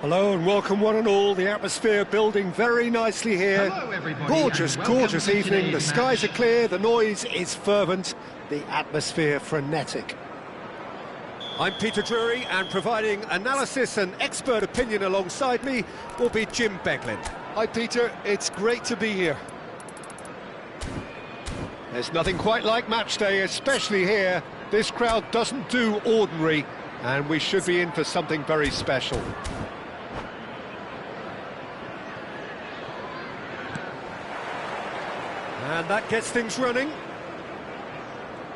Hello and welcome one and all. The atmosphere building very nicely here. Hello everybody. Gorgeous evening. The skies are match. clear, the noise is fervent, the atmosphere frenetic. I'm Peter Drury, and providing analysis and expert opinion alongside me will be Jim Beglin. Hi Peter, it's great to be here. There's nothing quite like match day, especially here. This crowd doesn't do ordinary, and we should be in for something very special. And that gets things running.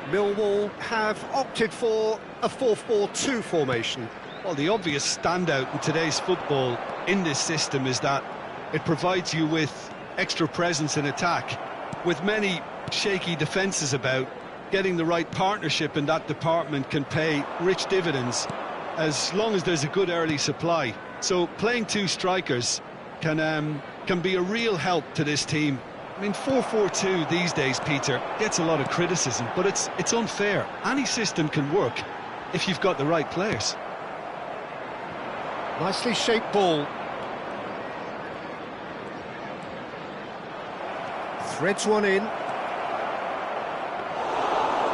Millwall have opted for a 4-4-2 formation. Well, the obvious standout in today's football in this system is that it provides you with extra presence in attack. With many shaky defences about, getting the right partnership in that department can pay rich dividends as long as there's a good early supply. So playing two strikers can be a real help to this team. I mean, 4-4-2 these days, Peter, gets a lot of criticism, but it's unfair. Any system can work if you've got the right players. Nicely shaped ball. Threads one in.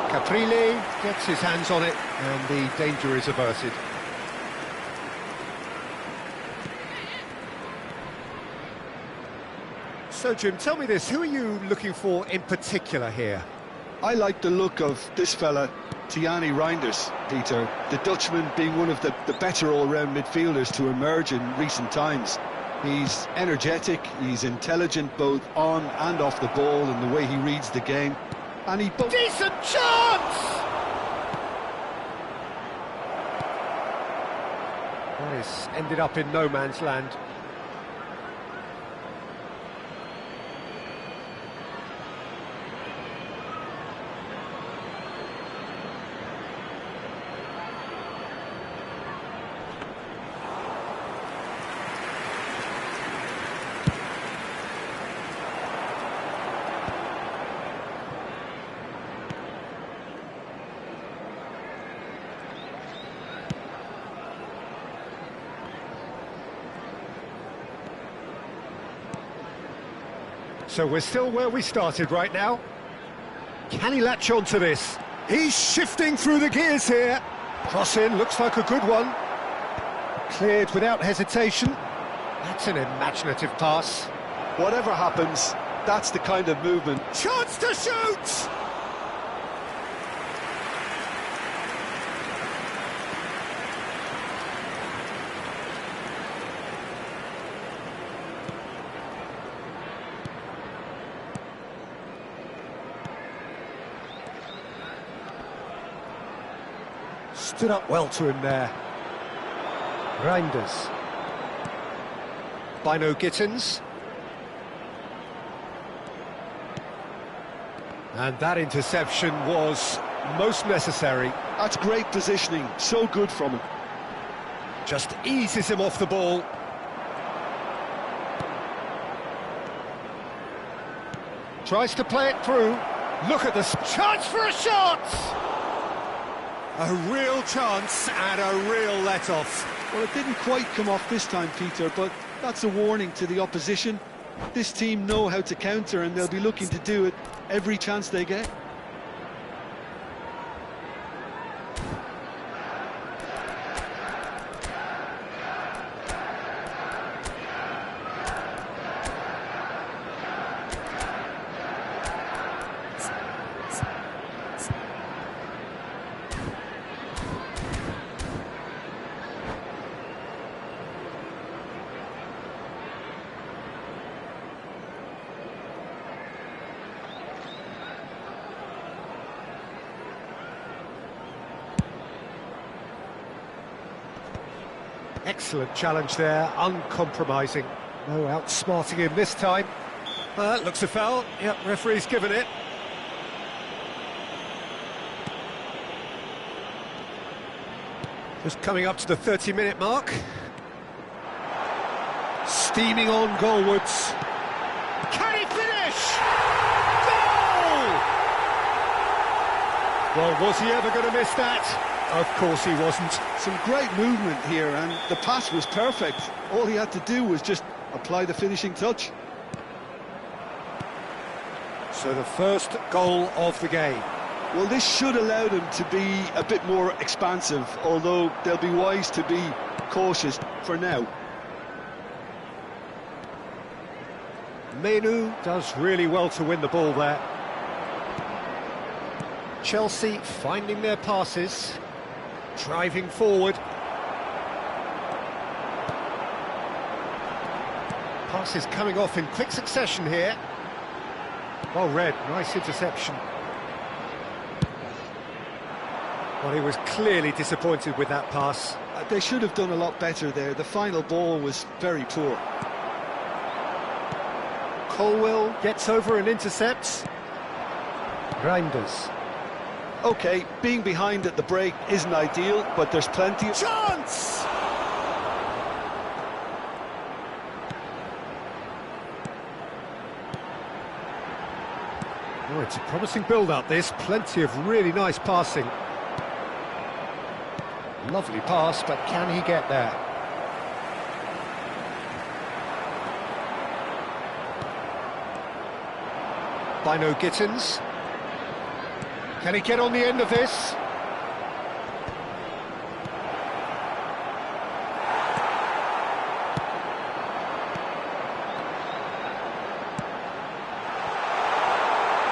Caprile gets his hands on it, and the danger is averted. So, Jim, tell me this, who are you looking for in particular here? I like the look of this fella, Tijjani Reinders, Peter. The Dutchman being one of the better all-round midfielders to emerge in recent times. He's energetic, he's intelligent both on and off the ball in the way he reads the game. And he... Decent chance! That has ended up in no man's land. So we're still where we started right now. Can he latch on to this? He's shifting through the gears here. Cross in, looks like a good one. Cleared without hesitation. That's an imaginative pass. Whatever happens, that's the kind of movement. Chance to shoot! Stood up well to him there. Reinders. Bino Gittins. And that interception was most necessary. That's great positioning, so good from him. Just eases him off the ball. Tries to play it through. Look at this chance for a shot! A real chance and a real let-off. Well, it didn't quite come off this time, Peter, but that's a warning to the opposition. This team know how to counter, and they'll be looking to do it every chance they get. Excellent challenge there, uncompromising. No outsmarting him this time. Looks a foul. Yep, referee's given it. Just coming up to the 30-minute mark. Steaming on goalwards. Can he finish? Goal! Well, was he ever going to miss that? Of course he wasn't. Some great movement here, and the pass was perfect. All he had to do was just apply the finishing touch. So the first goal of the game. Well, this should allow them to be a bit more expansive, although they'll be wise to be cautious for now. Menu does really well to win the ball there. Chelsea finding their passes, driving forward. Passes coming off in quick succession here. Well read, nice interception. Well, he was clearly disappointed with that pass. They should have done a lot better there. The final ball was very poor. Colwill gets over and intercepts. Reinders. OK, being behind at the break isn't ideal, but there's plenty of... Chance! Oh, it's a promising build-up, this. Plenty of really nice passing. Lovely pass, but can he get there? Bino Gittins. Can he get on the end of this?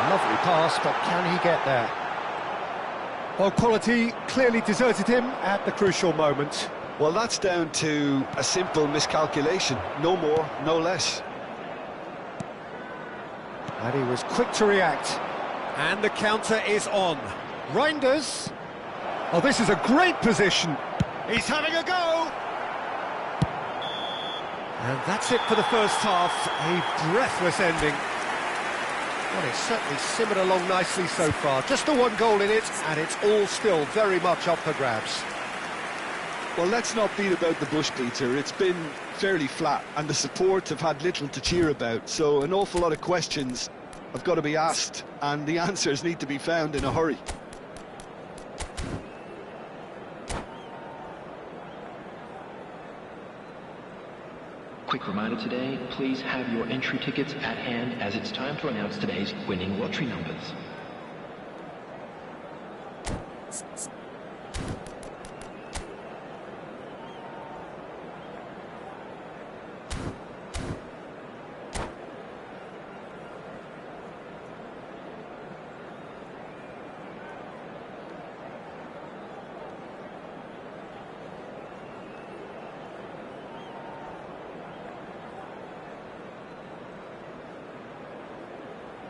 Lovely pass, but can he get there? Well, quality clearly deserted him at the crucial moment. Well, that's down to a simple miscalculation. No more, no less. And he was quick to react. And the counter is on. Reinders. Oh, this is a great position. He's having a go. And that's it for the first half. A breathless ending. Well, it's certainly simmered along nicely so far. Just the one goal in it, and it's all still very much up for grabs. Well, let's not beat about the bush, Peter. It's been fairly flat, and the support have had little to cheer about. So an awful lot of questions have got to be asked, and the answers need to be found in a hurry. Quick reminder today, please have your entry tickets at hand as it's time to announce today's winning lottery numbers.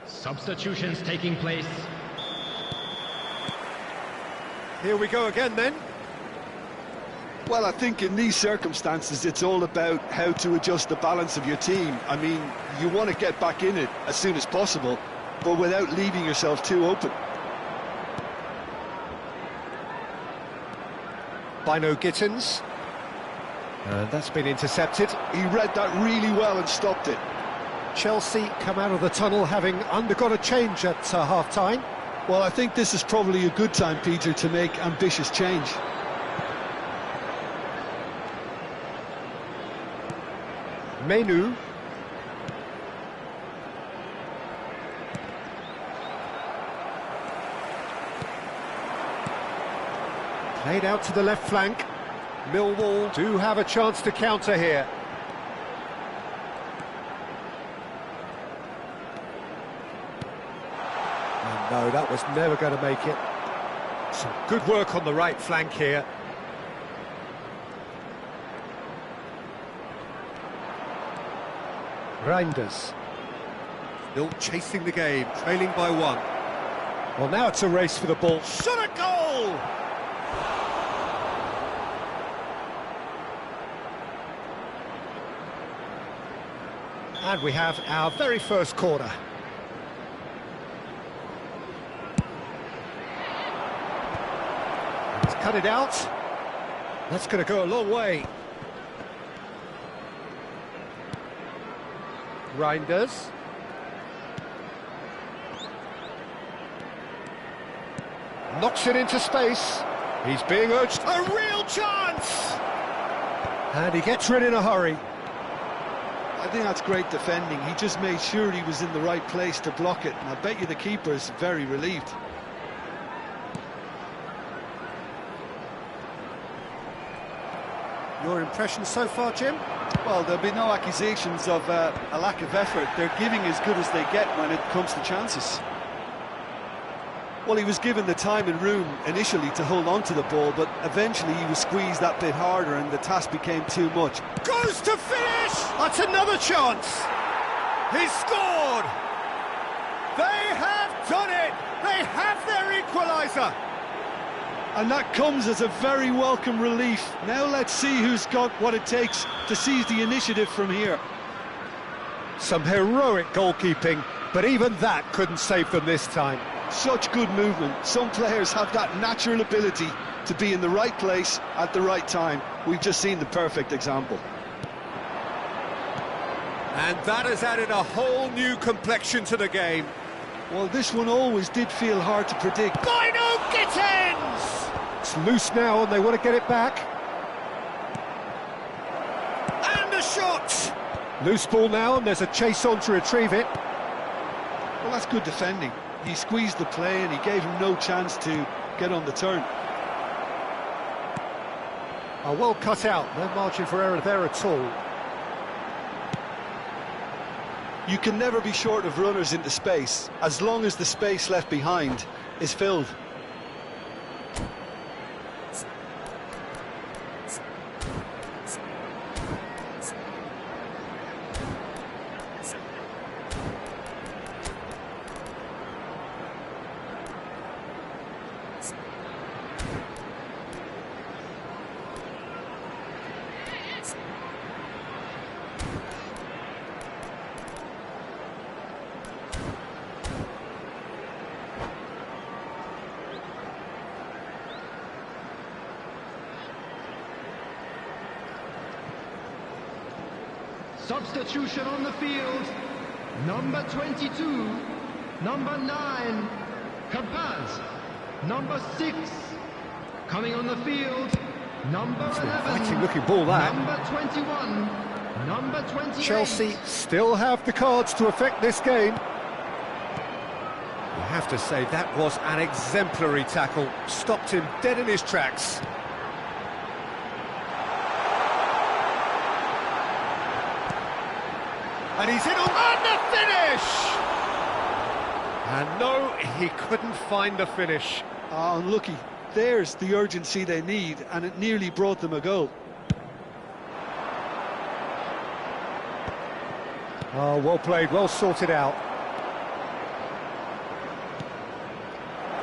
Substitutions taking place. Here we go again then. Well, I think in these circumstances it's all about how to adjust the balance of your team. I mean, you want to get back in it as soon as possible, but without leaving yourself too open. Bino Gittins. And that's been intercepted. He read that really well and stopped it. Chelsea come out of the tunnel having undergone a change at half-time. Well, I think this is probably a good time, Peter, to make ambitious change. Menu. Played out to the left flank. Millwall do have a chance to counter here. And no, that was never going to make it. Some good work on the right flank here. Reinders. Still chasing the game, trailing by one. Well, now it's a race for the ball. Shot a goal! And we have our very first corner. He's cut it out. That's going to go a long way. Reinders. Knocks it into space. He's being urged. A real chance! And he gets rid in a hurry. I think that's great defending. He just made sure he was in the right place to block it, and I bet you the keeper's very relieved. Your impression so far, Jim? Well, there'll be no accusations of a lack of effort. They're giving as good as they get when it comes to chances. Well, he was given the time and room initially to hold on to the ball, but eventually he was squeezed that bit harder and the task became too much. Goes to finish! That's another chance! He's scored! They have done it! They have their equaliser! And that comes as a very welcome relief. Now let's see who's got what it takes to seize the initiative from here. Some heroic goalkeeping, but even that couldn't save them this time. Such good movement. Some players have that natural ability to be in the right place at the right time. We've just seen the perfect example. And that has added a whole new complexion to the game. Well, this one always did feel hard to predict. Bino Gittins! It's loose now and they want to get it back. And a shot! Loose ball now and there's a chase on to retrieve it. Well, that's good defending. He squeezed the play and he gave him no chance to get on the turn. Well cut out, no margin for error there at all. You can never be short of runners into space, as long as the space left behind is filled. Substitution on the field. Number 22. Number 9. Carpaz. Number 6. Coming on the field. Number 11. Fighting looking ball that. Number 21. Number 28. Chelsea still have the cards to affect this game. You have to say that was an exemplary tackle. Stopped him dead in his tracks. And he's in on the finish! And no, he couldn't find the finish. Unlucky. There's the urgency they need, and it nearly brought them a goal. Oh, well played, well sorted out.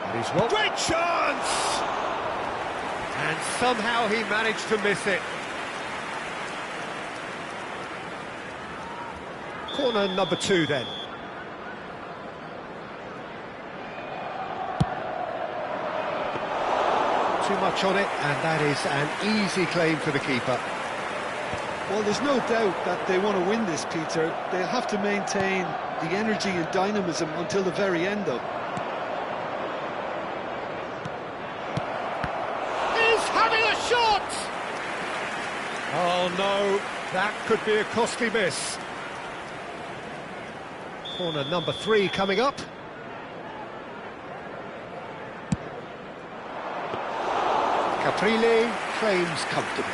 And he's well... Great chance! And somehow he managed to miss it. Corner number 2 then. Too much on it, and that is an easy claim for the keeper. Well, there's no doubt that they want to win this, Peter. They'll have to maintain the energy and dynamism until the very end, though. He's having a shot! Oh no, that could be a costly miss. Corner number 3 coming up. Caprile claims comfortably.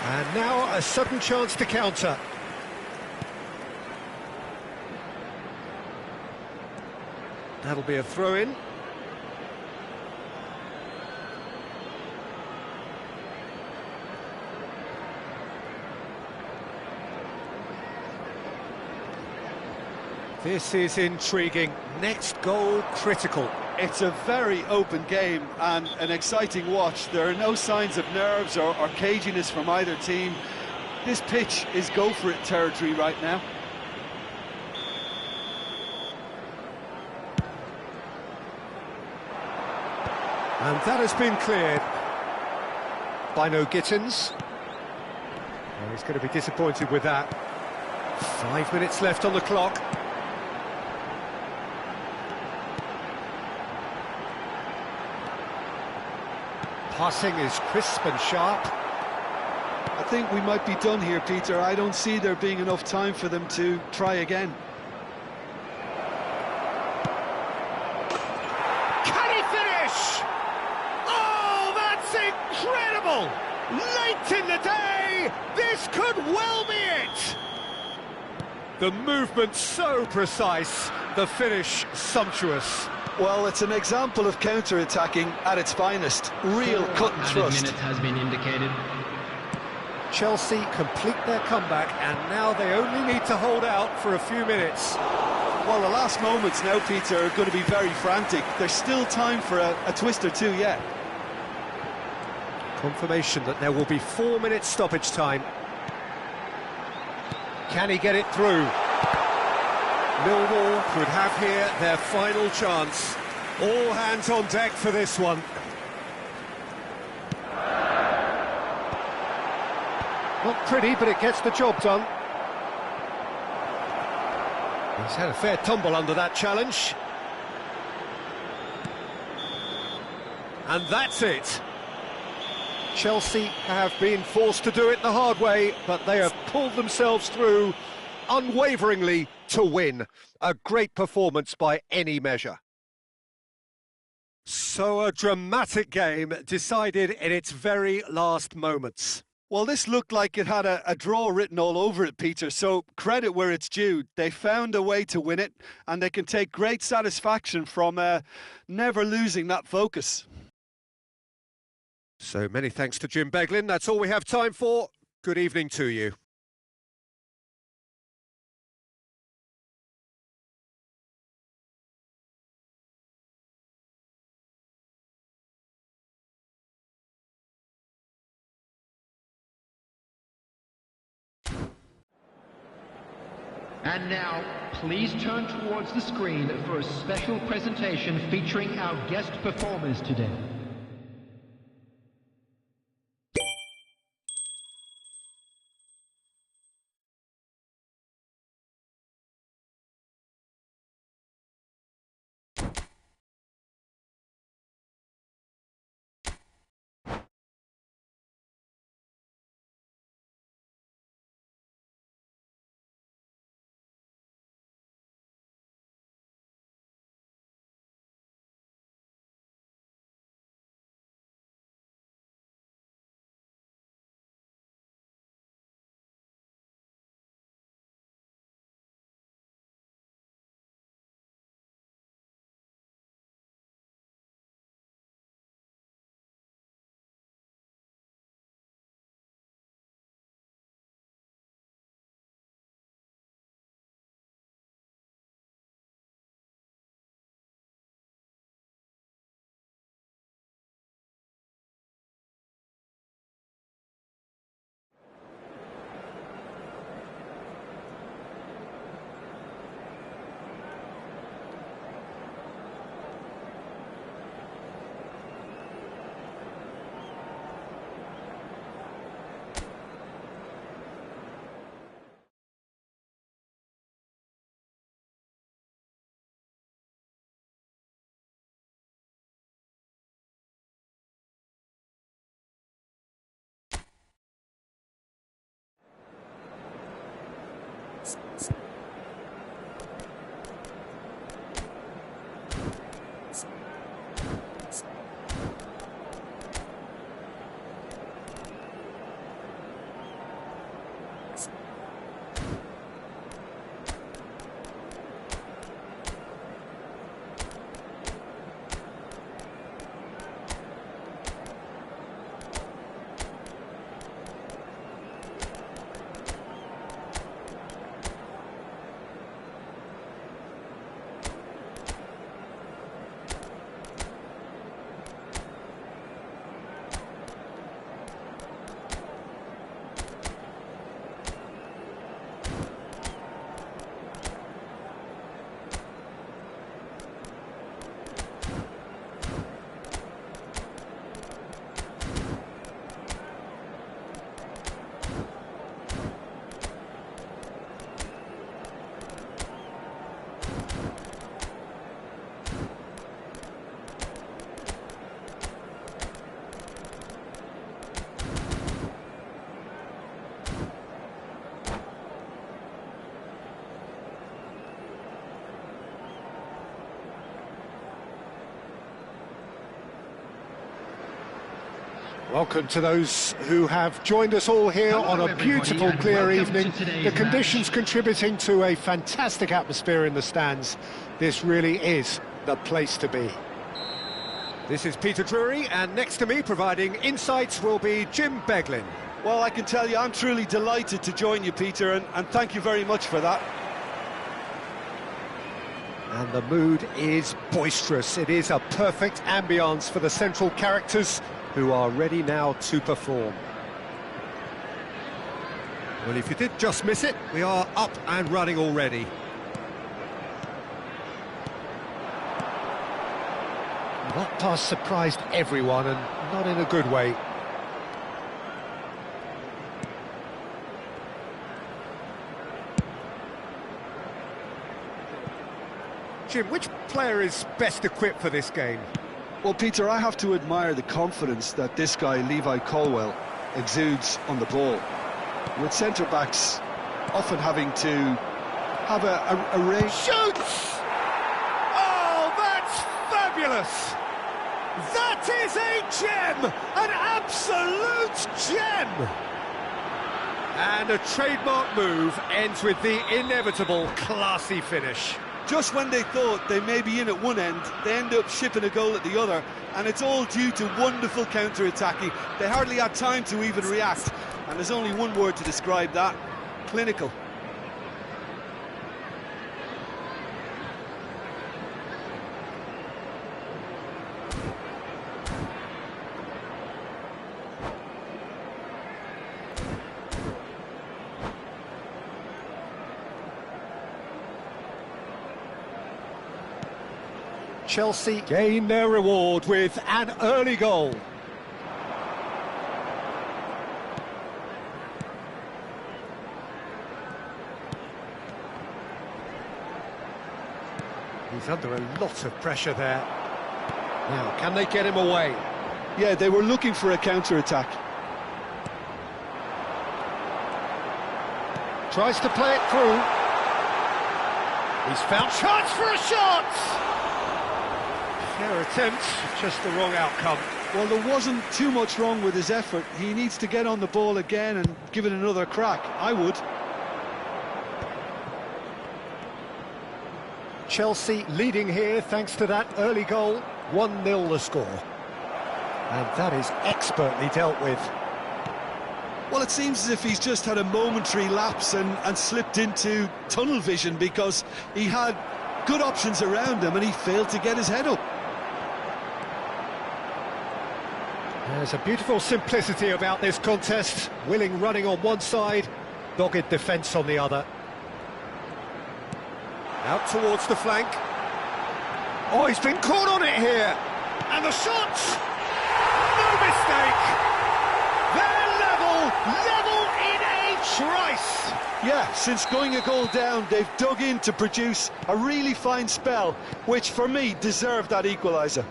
And now a sudden chance to counter. That'll be a throw-in. This is intriguing. Next goal critical. It's a very open game and an exciting watch. There are no signs of nerves or caginess from either team. This pitch is go-for-it territory right now. And that has been cleared. Bino Gittins. Well, he's going to be disappointed with that. 5 minutes left on the clock. Passing is crisp and sharp. I think we might be done here, Peter. I don't see there being enough time for them to try again. Can he finish? Oh, that's incredible! Late in the day, this could well be it! The movement so precise, the finish sumptuous. Well, it's an example of counter-attacking at its finest. Real cut and thrust. Minutes has been indicated. Chelsea complete their comeback, and now they only need to hold out for a few minutes. Well, the last moments now, Peter, are going to be very frantic. There's still time for a twist or two yet. Confirmation that there will be 4 minutes stoppage time. Can he get it through? Millwall could have here their final chance. All hands on deck for this one. Not pretty, but it gets the job done. He's had a fair tumble under that challenge. And that's it. Chelsea have been forced to do it the hard way, but they have pulled themselves through unwaveringly to win. A great performance by any measure. So a dramatic game decided in its very last moments. Well, this looked like it had a draw written all over it, Peter, so credit where it's due. They found a way to win it, and they can take great satisfaction from never losing that focus. So many thanks to Jim Beglin. That's all we have time for. Good evening to you. And now, please turn towards the screen for a special presentation featuring our guest performers today. Welcome to those who have joined us all here Hello, on a everybody, beautiful, and clear welcome evening. to today's The conditions match. contributing to a fantastic atmosphere in the stands. This really is the place to be. This is Peter Drury, and next to me providing insights will be Jim Beglin. Well, I can tell you, I'm truly delighted to join you, Peter, and thank you very much for that. And the mood is boisterous. It is a perfect ambience for the central characters who are ready now to perform. Well, if you did just miss it, we are up and running already. That pass surprised everyone, and not in a good way. Jim, which player is best equipped for this game? Well, Peter, I have to admire the confidence that this guy, Levi Colwill, exudes on the ball. With centre-backs often having to have a range... Shoots! Oh, that's fabulous! That is a gem! An absolute gem! And a trademark move ends with the inevitable classy finish. Just when they thought they may be in at one end, they end up shipping a goal at the other, and it's all due to wonderful counter-attacking. They hardly had time to even react, and there's only one word to describe that: clinical. Chelsea gain their reward with an early goal. He's under a lot of pressure there. Now, can they get him away? Yeah, they were looking for a counter-attack. Tries to play it through. He's found chance for a shot! Fair attempt, just the wrong outcome. Well, there wasn't too much wrong with his effort. He needs to get on the ball again and give it another crack. I would. Chelsea leading here thanks to that early goal. 1-0 the score. And that is expertly dealt with. Well, it seems as if he's just had a momentary lapse and slipped into tunnel vision, because he had good options around him and he failed to get his head up. There's a beautiful simplicity about this contest. Willing running on one side, dogged defence on the other. Out towards the flank. Oh, he's been caught on it here. And the shot! No mistake! They're level in a trice! Yeah, since going a goal down, they've dug in to produce a really fine spell, which for me deserved that equaliser.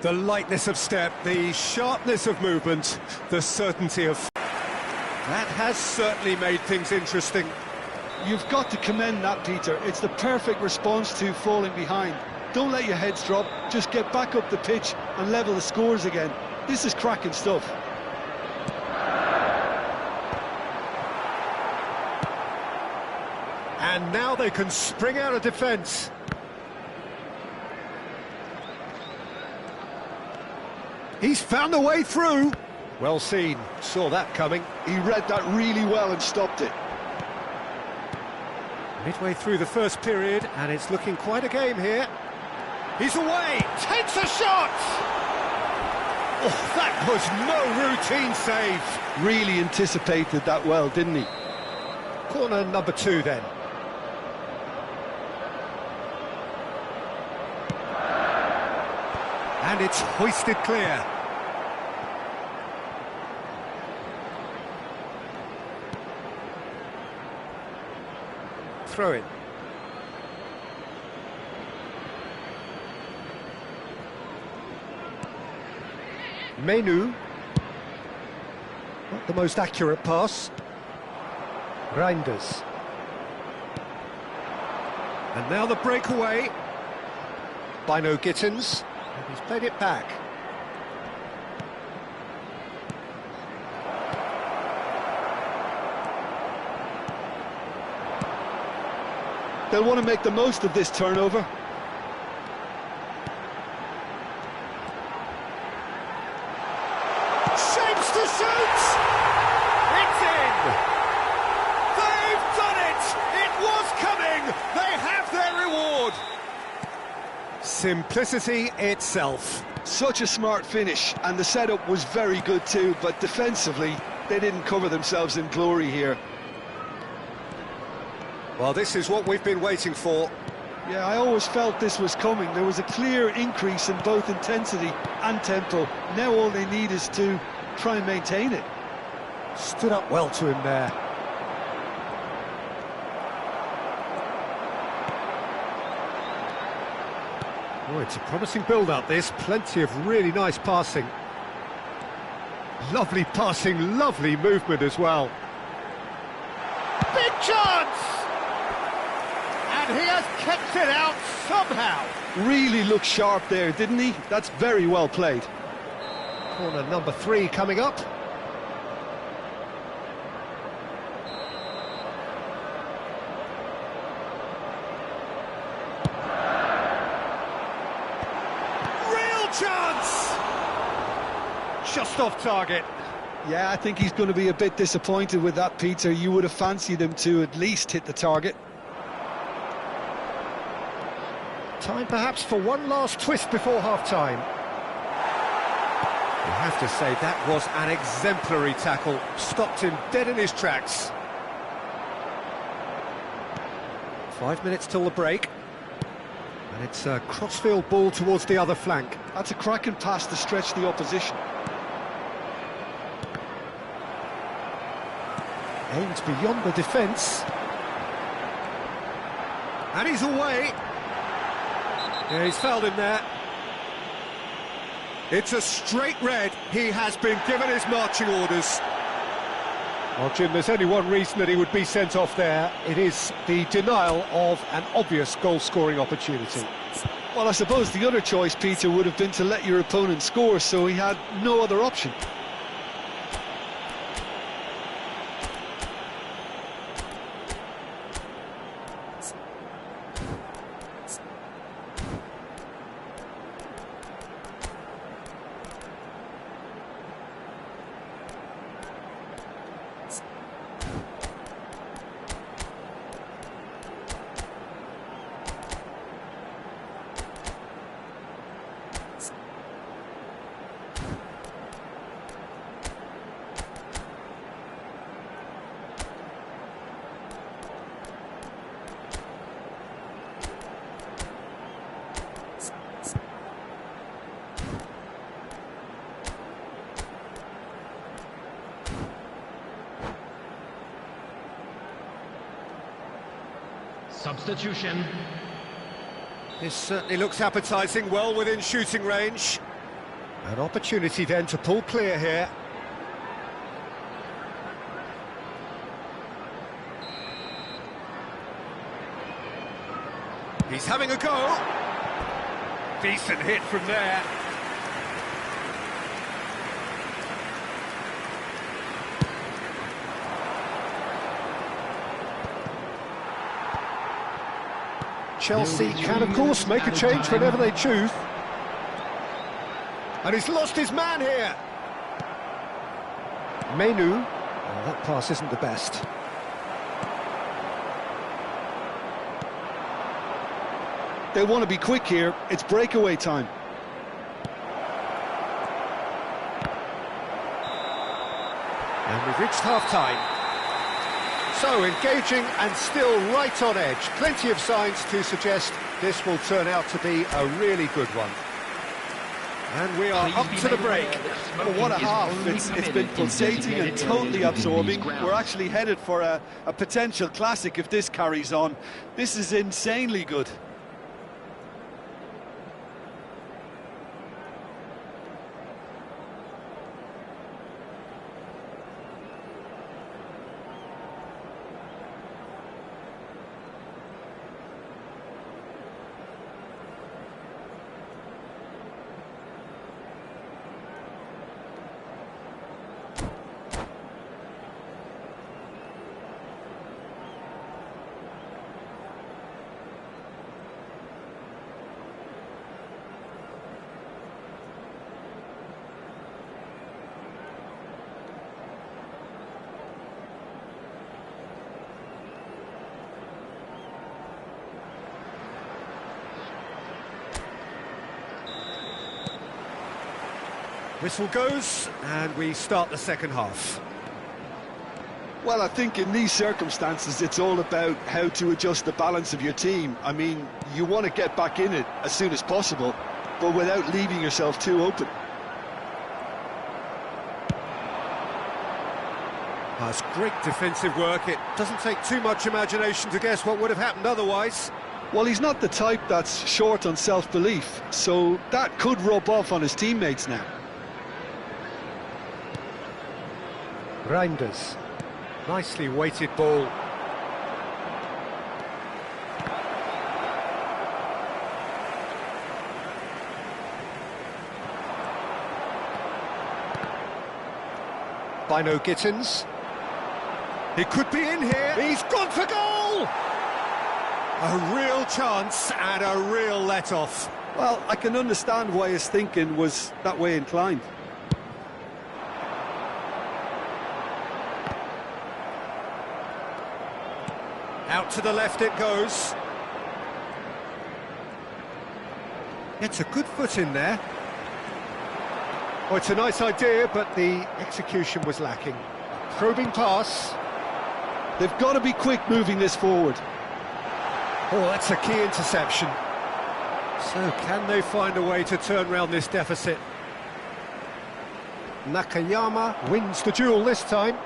The lightness of step, the sharpness of movement, the certainty of... That has certainly made things interesting. You've got to commend that, Peter. It's the perfect response to falling behind. Don't let your heads drop, just get back up the pitch and level the scores again. This is cracking stuff. And now they can spring out of defence. He's found a way through. Well seen, saw that coming. He read that really well and stopped it. Midway through the first period, and it's looking quite a game here. He's away, takes a shot! Oh, that was no routine save. Really anticipated that well, didn't he? Corner number 2 then. And it's hoisted clear. Throw it. Menu. Not the most accurate pass. Reinders. And now the breakaway. Bino Gittins. He's played it back. They'll want to make the most of this turnover. Shapes to shoot! It's in! They've done it! It was coming! They have their reward! Simplicity itself. Such a smart finish, and the setup was very good too, but defensively, they didn't cover themselves in glory here. Well, this is what we've been waiting for. Yeah, I always felt this was coming. There was a clear increase in both intensity and tempo. Now all they need is to try and maintain it. Stood up well to him there. Oh, it's a promising build-up, this. Plenty of really nice passing. Lovely passing, lovely movement as well. Big chance! And he has kept it out somehow. Really looked sharp there, didn't he? That's very well played. Corner number 3 coming up. Real chance! Just off target. Yeah, I think he's going to be a bit disappointed with that, Peter. You would have fancied him to at least hit the target. Time perhaps for one last twist before half-time. You have to say that was an exemplary tackle. Stopped him dead in his tracks. 5 minutes till the break. And it's a crossfield ball towards the other flank. That's a cracking pass to stretch the opposition. Aimed beyond the defence. And he's away. Yeah, he's fouled him there. It's a straight red. He has been given his marching orders. Well, Jim, there's only one reason that he would be sent off there. It is the denial of an obvious goal-scoring opportunity. Well, I suppose the other choice, Peter, would have been to let your opponent score, so he had no other option. Substitution. This certainly looks appetising, well within shooting range. An opportunity then to pull clear here. He's having a go. Decent hit from there. Chelsea can, of course, make a change whenever they choose. And he's lost his man here. Menu. Well, that pass isn't the best. They want to be quick here. It's breakaway time. And we've reached half-time. So, engaging and still right on edge. Plenty of signs to suggest this will turn out to be a really good one. And we are up to the break. Well, what a half. It's been pulsating and totally absorbing. We're actually headed for a potential classic if this carries on. This is insanely good. Whistle goes, and we start the second half. Well, I think in these circumstances, it's all about how to adjust the balance of your team. I mean, you want to get back in it as soon as possible, but without leaving yourself too open. That's great defensive work. It doesn't take too much imagination to guess what would have happened otherwise. Well, he's not the type that's short on self-belief, so that could rub off on his teammates now. Reinders. Nicely weighted ball. Bino Gittins. He could be in here. He's gone for goal! A real chance and a real let-off. Well, I can understand why his thinking was that way inclined. Out to the left it goes. It's a good foot in there. Oh, it's a nice idea, but the execution was lacking. Probing pass. They've got to be quick moving this forward. Oh, that's a key interception. So, can they find a way to turn around this deficit? Nakayama wins the duel this time.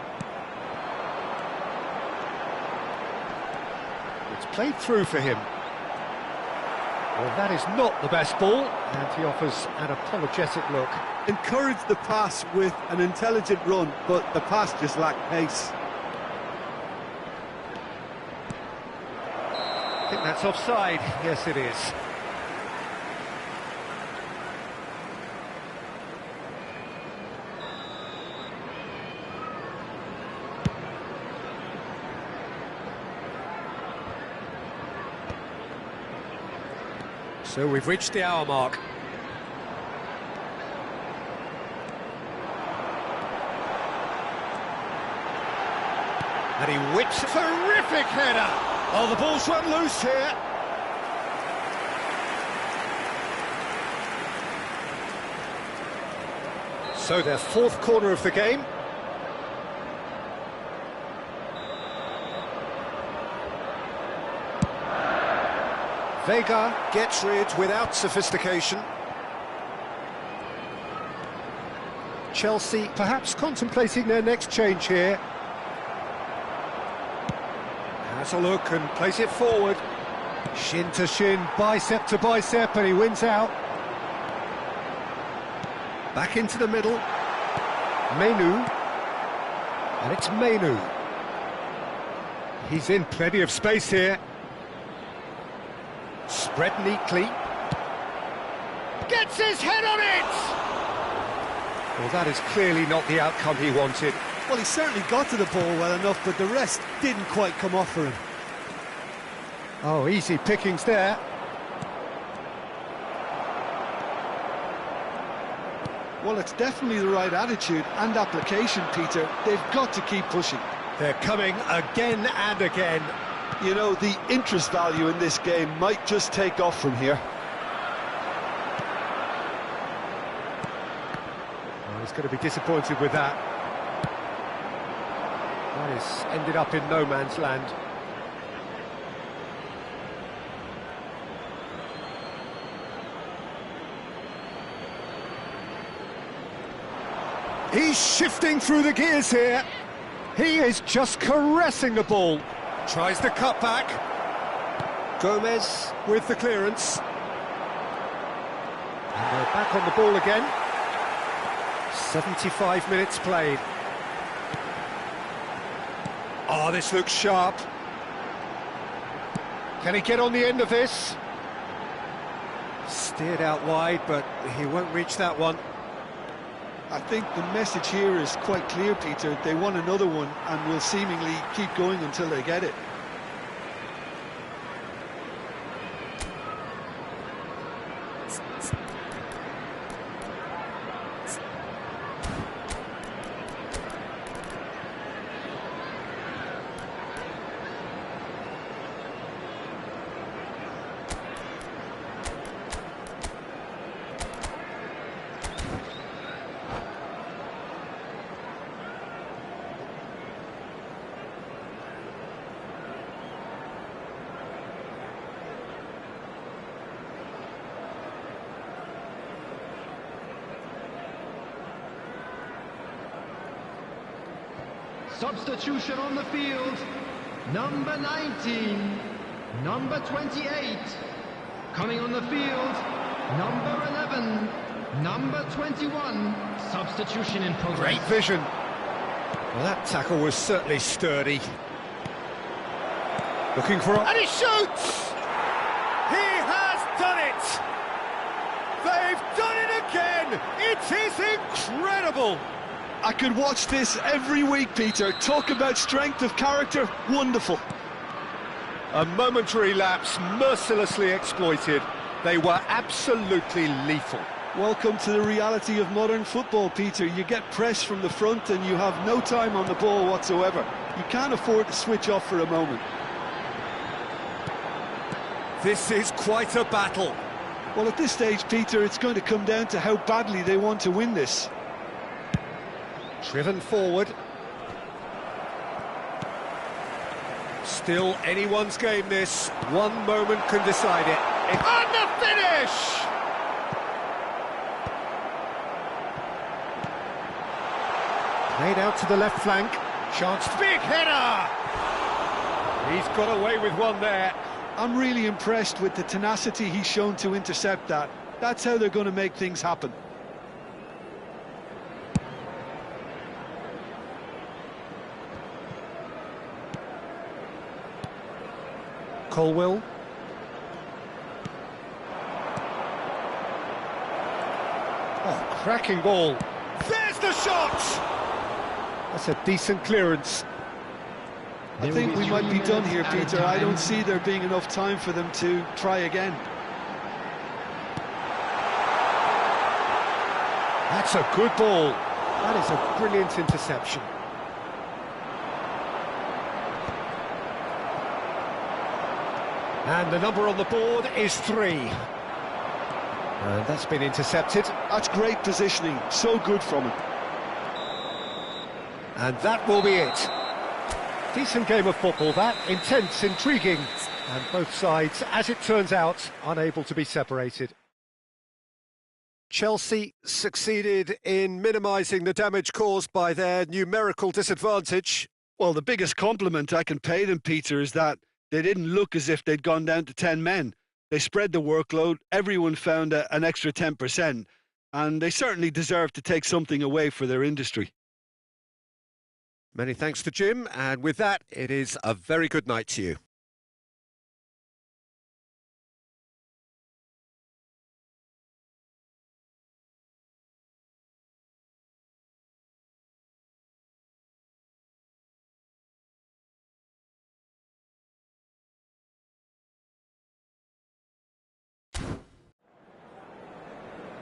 It's played through for him. Well, that is not the best ball, and he offers an apologetic look. Encourage the pass with an intelligent run, but the pass just lacked pace. I think that's offside. Yes, it is. So we've reached the hour mark. And he whips a terrific header. Oh, the ball's run loose here. So their fourth corner of the game. Vega gets rid without sophistication. Chelsea perhaps contemplating their next change here. Has a look and plays it forward. Shin to shin, bicep to bicep, and he wins out. Back into the middle. Menu. And it's Menu. He's in plenty of space here. Spread neatly. Gets his head on it! Well, that is clearly not the outcome he wanted. Well, he certainly got to the ball well enough, but the rest didn't quite come off for him. Oh, easy pickings there. Well, it's definitely the right attitude and application, Peter. They've got to keep pushing. They're coming again and again. You know, the interest value in this game might just take off from here. Oh, he's going to be disappointed with that. That has ended up in no man's land. He's shifting through the gears here. He is just caressing the ball. Tries the cut back. Gomez with the clearance. And they're back on the ball again. 75 minutes played. Oh, this looks sharp. Can he get on the end of this? Steered out wide, but he won't reach that one. I think the message here is quite clear, Peter. They want another one and will seemingly keep going until they get it. Substitution on the field. Number 19. Number 28. Coming on the field. Number 11. Number 21. Substitution in progress. Great vision. Well, that tackle was certainly sturdy. Looking for and he shoots! He has done it! They've done it again! It is incredible! I could watch this every week, Peter. Talk about strength of character. Wonderful. A momentary lapse mercilessly exploited. They were absolutely lethal. Welcome to the reality of modern football, Peter. You get pressed from the front and you have no time on the ball whatsoever. You can't afford to switch off for a moment. This is quite a battle. Well, at this stage, Peter, it's going to come down to how badly they want to win this. Driven forward. Still anyone's game, this. One moment can decide it. And the finish! Played out to the left flank. Chance, big header! He's got away with one there. I'm really impressed with the tenacity he's shown to intercept that. That's how they're going to make things happen. Colwill. Oh, cracking ball. There's the shot! That's a decent clearance. I think we might be done here, Peter. I don't see there being enough time for them to try again. That's a good ball. That is a brilliant interception. And the number on the board is 3. And that's been intercepted. That's great positioning. So good from him. And that will be it. Decent game of football, that. Intense, intriguing. And both sides, as it turns out, unable to be separated. Chelsea succeeded in minimising the damage caused by their numerical disadvantage. Well, the biggest compliment I can pay them, Peter, is that they didn't look as if they'd gone down to 10 men. They spread the workload, everyone found an extra 10%, and they certainly deserve to take something away for their industry. Many thanks to Jim, and with that, it is a very good night to you.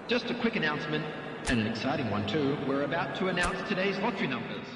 Just a quick announcement, and an exciting one too. We're about to announce today's lottery numbers.